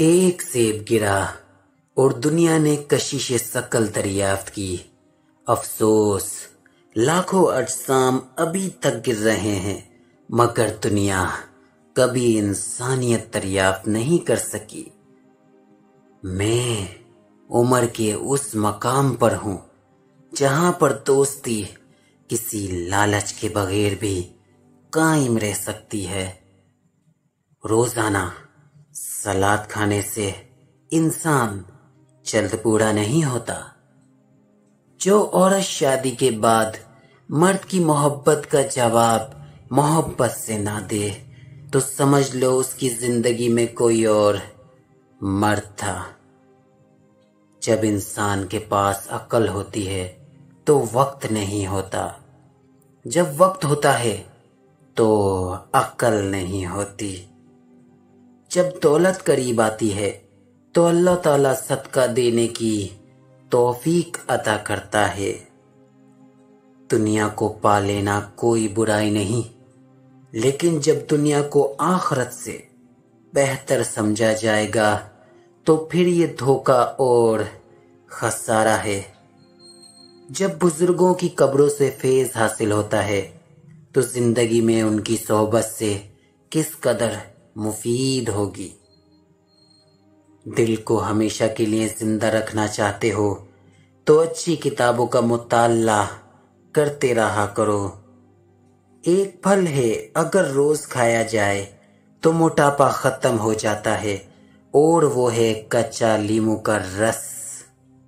ایک سیب گرا اور دنیا نے کشش ثقل دریافت کی۔ افسوس، لاکھوں اجسام ابھی تک گر رہے ہیں، مگر دنیا کبھی انسانیت دریافت نہیں کر سکی۔ میں عمر کے اس مقام پر ہوں جہاں پر دوستی کسی لالچ کے بغیر بھی قائم رہ سکتی ہے۔ روزانہ سلاد کھانے سے انسان جلد بوڑھا نہیں ہوتا۔ جو عورت شادی کے بعد مرد کی محبت کا جواب محبت سے نہ دے تو سمجھ لو اس کی زندگی میں کوئی اور مرد تھا۔ جب انسان کے پاس عقل ہوتی ہے تو وقت نہیں ہوتا، جب وقت ہوتا ہے تو عقل نہیں ہوتی۔ جب دولت قریب آتی ہے تو اللہ تعالیٰ صدقہ دینے کی توفیق عطا کرتا ہے۔ دنیا کو پا لینا کوئی برائی نہیں، لیکن جب دنیا کو آخرت سے بہتر سمجھا جائے گا تو پھر یہ دھوکہ اور خسارہ ہے۔ جب بزرگوں کی قبروں سے فیض حاصل ہوتا ہے تو زندگی میں ان کی صحبت سے کس قدر مفید ہوگی۔ دل کو ہمیشہ کے لیے زندہ رکھنا چاہتے ہو تو اچھی کتابوں کا مطالعہ کرتے رہا کرو۔ ایک پھل ہے، اگر روز کھایا جائے تو موٹاپا ختم ہو جاتا ہے، اور وہ ہے کچا لیموں کا رس۔